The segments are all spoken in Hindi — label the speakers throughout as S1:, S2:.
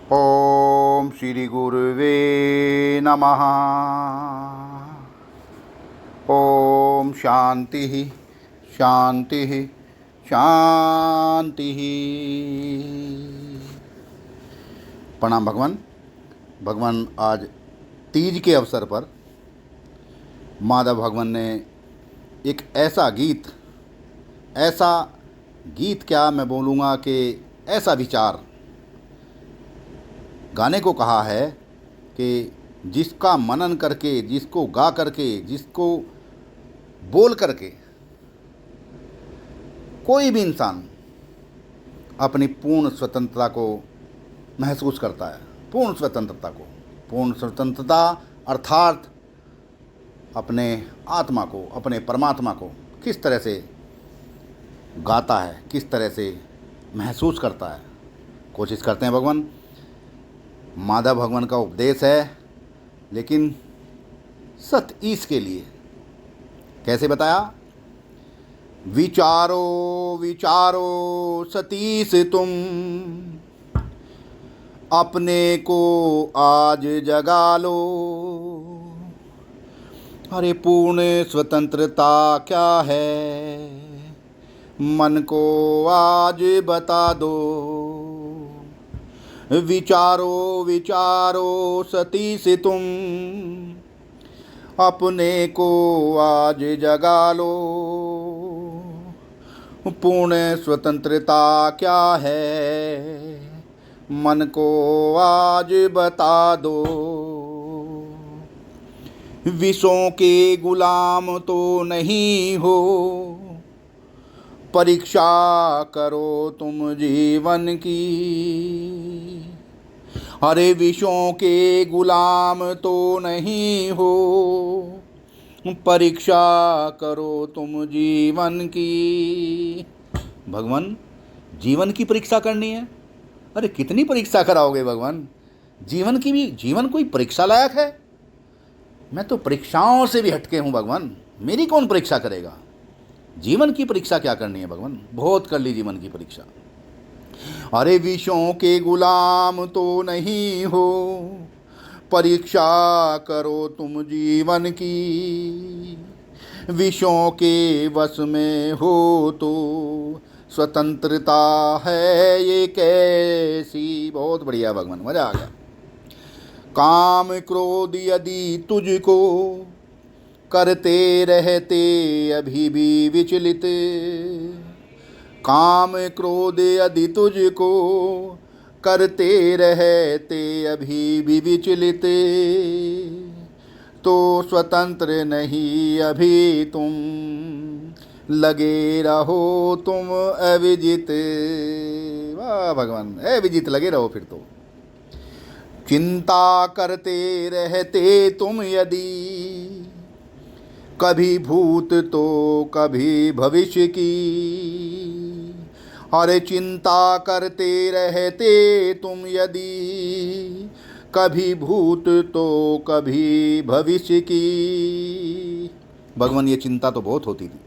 S1: ओम श्री गुरुवे नमः। ओम शांति शांति शांति। प्रणाम भगवान। भगवान आज तीज के अवसर पर माधव भगवान ने एक ऐसा गीत क्या मैं बोलूँगा कि ऐसा विचार गाने को कहा है कि जिसका मनन करके, जिसको गा करके, जिसको बोल करके कोई भी इंसान अपनी पूर्ण स्वतंत्रता को महसूस करता है। पूर्ण स्वतंत्रता अर्थात अपने आत्मा को, अपने परमात्मा को किस तरह से गाता है, किस तरह से महसूस करता है। कोशिश करते हैं भगवान। माधव भगवान का उपदेश है, लेकिन सत ईश के लिए। कैसे बताया? विचारो विचारो सतीश तुम, अपने को आज जगा लो। अरे पूर्ण स्वतंत्रता क्या है, मन को आज बता दो। विचारो विचारो सतीश तुम, अपने को आज जगा लो। पूर्ण स्वतंत्रता क्या है, मन को आज बता दो। विषयों के गुलाम तो नहीं हो, परीक्षा करो तुम जीवन की। अरे विषयों के गुलाम तो नहीं हो, परीक्षा करो तुम जीवन की। भगवान, जीवन की परीक्षा करनी है? अरे कितनी परीक्षा कराओगे भगवान? जीवन कोई परीक्षा लायक है? मैं तो परीक्षाओं से भी हटके हूँ भगवान। मेरी कौन परीक्षा करेगा? जीवन की परीक्षा क्या करनी है भगवान? बहुत कर ली जीवन की परीक्षा। अरे विषयों के गुलाम तो नहीं हो, परीक्षा करो तुम जीवन की। विषयों के वश में हो तो स्वतंत्रता है ये कैसी। बहुत बढ़िया भगवान, मजा आ गया। काम क्रोध यदि तुझको करते रहते अभी भी विचलित, काम क्रोध यदि तुझको करते रहते अभी भी विचलित, तो स्वतंत्र नहीं अभी तुम, लगे रहो तुम अविजित। वाह भगवान, अविजित लगे रहो फिर तो। चिंता करते रहते तुम यदि, कभी भूत तो कभी भविष्य की। अरे चिंता करते रहते तुम यदि, कभी भूत तो कभी भविष्य की। भगवान, ये चिंता तो बहुत होती थी,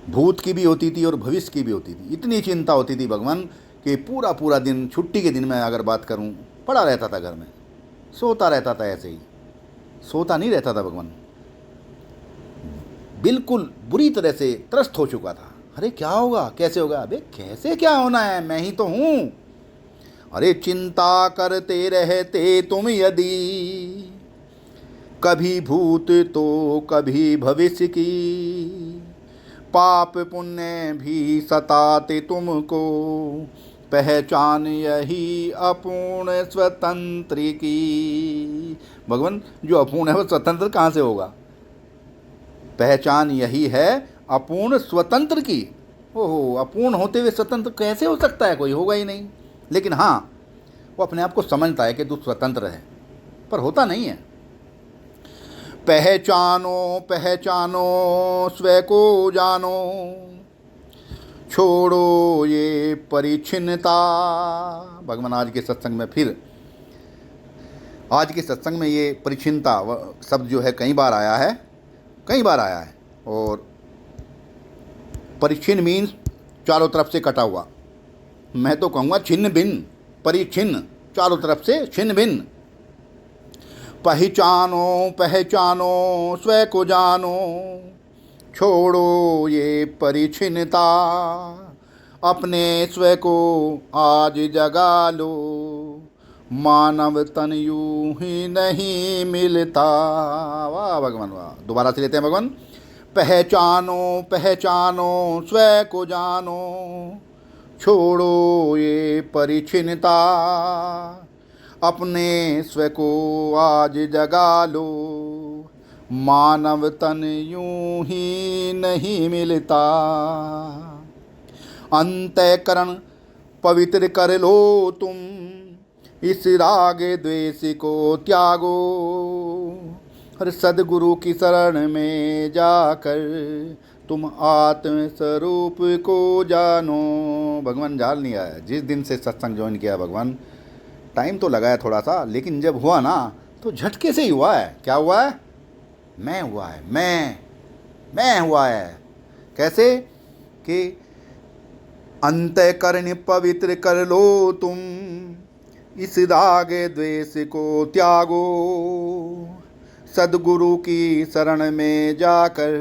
S1: भूत की भी होती थी और भविष्य की भी होती थी। इतनी चिंता होती थी भगवान कि पूरा पूरा दिन, छुट्टी के दिन में अगर बात करूं, पड़ा रहता था घर में, सोता रहता था। ऐसे ही सोता नहीं रहता था भगवान, बिल्कुल बुरी तरह से त्रस्त हो चुका था। अरे क्या होगा, कैसे होगा? अबे कैसे क्या होना है, मैं ही तो हूँ। अरे चिंता करते रहते तुम यदि, कभी भूत तो कभी भविष्य की। पाप पुण्य भी सताते तुमको, पहचान यही अपूर्ण स्वतंत्र की। भगवान, जो अपूर्ण है वो स्वतंत्र कहाँ से होगा? पहचान यही है अपूर्ण स्वतंत्र की। ओहो, अपूर्ण होते हुए स्वतंत्र कैसे हो सकता है? कोई होगा ही नहीं। लेकिन हाँ, वो अपने आप को समझता है कि तू स्वतंत्र है, पर होता नहीं है। पहचानो पहचानो स्वयं को जानो, छोड़ो ये परिच्छिन्नता। भगवान, आज के सत्संग में ये परिच्छिन्नता शब्द जो है कई बार आया है। और परिच्छिन्न मीन्स चारों तरफ से कटा हुआ। मैं तो कहूँगा छिन्न भिन्न, परिच्छिन्न, चारों तरफ से छिन्न भिन्न। पहचानो पहचानो स्वयं को जानो, छोड़ो ये परिछिन्नता, अपने स्वयं को आज जगा लो, मानव तन यूं ही नहीं मिलता। वाह भगवान वाह। दोबारा से लेते हैं भगवान। पहचानो पहचानो स्वयं को जानो, छोड़ो ये परिछिन्नता, अपने स्वयं को आज जगा लो, मानव तन यूं ही नहीं मिलता। अंतःकरण पवित्र कर लो तुम, इस राग द्वेष को त्यागो, हर सद्गुरु की शरण में जाकर तुम आत्म स्वरूप को जानो। भगवान जान नहीं आया जिस दिन से सत्संग ज्वाइन किया भगवान, टाइम तो लगाया थोड़ा सा, लेकिन जब हुआ ना तो झटके से ही हुआ है। क्या हुआ है? मैं हुआ है, मैं हुआ है। कैसे कि अंतःकरण पवित्र कर लो तुम, इस राग द्वेष को त्यागो, सद्गुरु की शरण में जाकर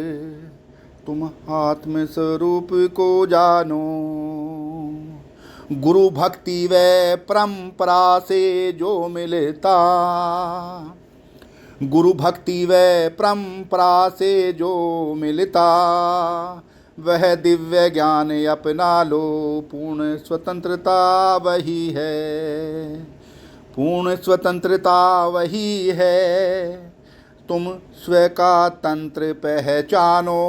S1: तुम आत्म स्वरूप को जानो। गुरु भक्ति व परंपरा से जो मिलता, गुरु भक्ति व परंपरा से जो मिलता, वह दिव्य ज्ञान अपना लो, पूर्ण स्वतंत्रता वही है, पूर्ण स्वतंत्रता वही है, तुम स्वयं का तंत्र पहचानो।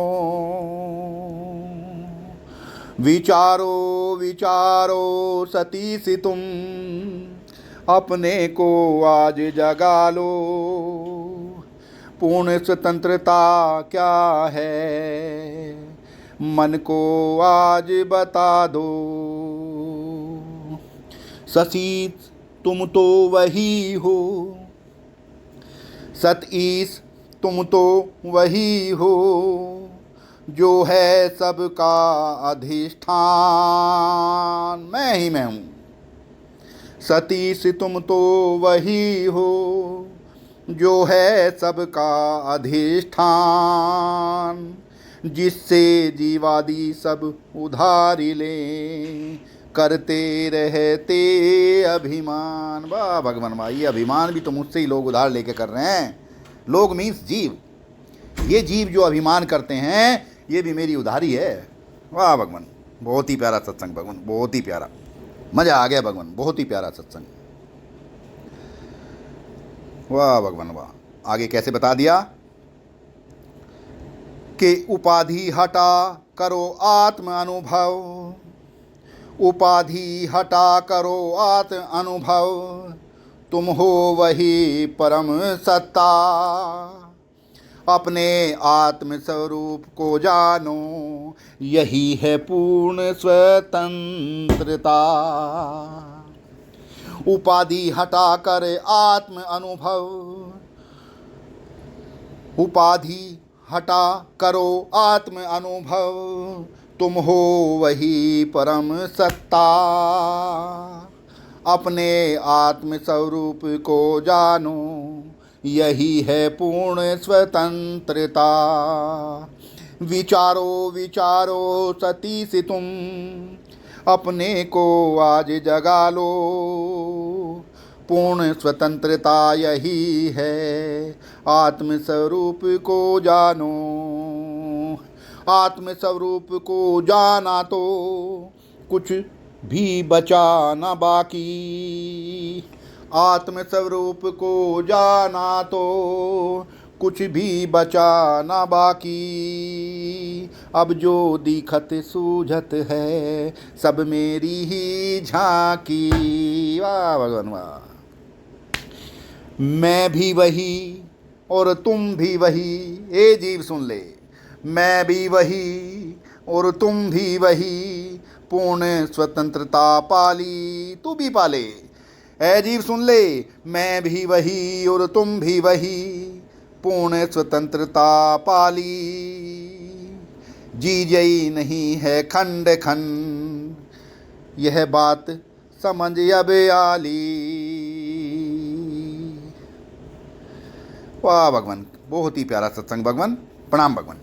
S1: विचारो विचारो सतीश तुम, अपने को आज जगा लो, पूर्ण स्वतंत्रता क्या है, मन को आज बता दो। सतीश तुम तो वही हो, सतीश तुम तो वही हो, जो है सबका अधिष्ठान, मैं ही मैं हूँ। सतीश तुम तो वही हो, जो है सबका अधिष्ठान, जिससे जीवादि सब उधारी लें, करते रहते अभिमान। वाह भगवान वाह। ये अभिमान भी तो मुझसे ही लोग उधार लेके कर रहे हैं। लोग मीन्स जीव, ये जीव जो अभिमान करते हैं ये भी मेरी उधारी है। वाह भगवान, बहुत ही प्यारा सत्संग भगवान, बहुत ही प्यारा, मज़ा आ गया भगवान, बहुत ही प्यारा सत्संग। वाह भगवान वाह। आगे कैसे बता दिया कि उपाधि हटा करो आत्म अनुभव, उपाधि हटा करो आत्म अनुभव, तुम हो वही परम सत्ता, अपने आत्म स्वरूप को जानो, यही है पूर्ण स्वतंत्रता। उपाधि हटा कर आत्म अनुभव, उपाधि हटा करो आत्म अनुभव, तुम हो वही परम सत्ता, अपने आत्म स्वरूप को जानो, यही है पूर्ण स्वतंत्रता। विचारो विचारो सतीश तुम, अपने को आज जगा लो, पूर्ण स्वतंत्रता यही है, आत्म स्वरूप को जानो। आत्म स्वरूप को जाना तो कुछ भी बचा न बाकी, आत्म स्वरूप को जाना तो कुछ भी बचा न बाकी, अब जो दिखत सूझत है सब मेरी ही झांकी। वाह भगवान वाह। मैं भी वही और तुम भी वही, ए जीव सुन ले, मैं भी वही और तुम भी वही, पूर्ण स्वतंत्रता पाली तू भी पाले। ऐ जीव सुन ले, मैं भी वही और तुम भी वही, पूर्ण स्वतंत्रता पाली। जी जई नहीं है खंड खंड, यह बात समझ अब आली। वाह भगवान, बहुत ही प्यारा सत्संग भगवान। प्रणाम भगवान।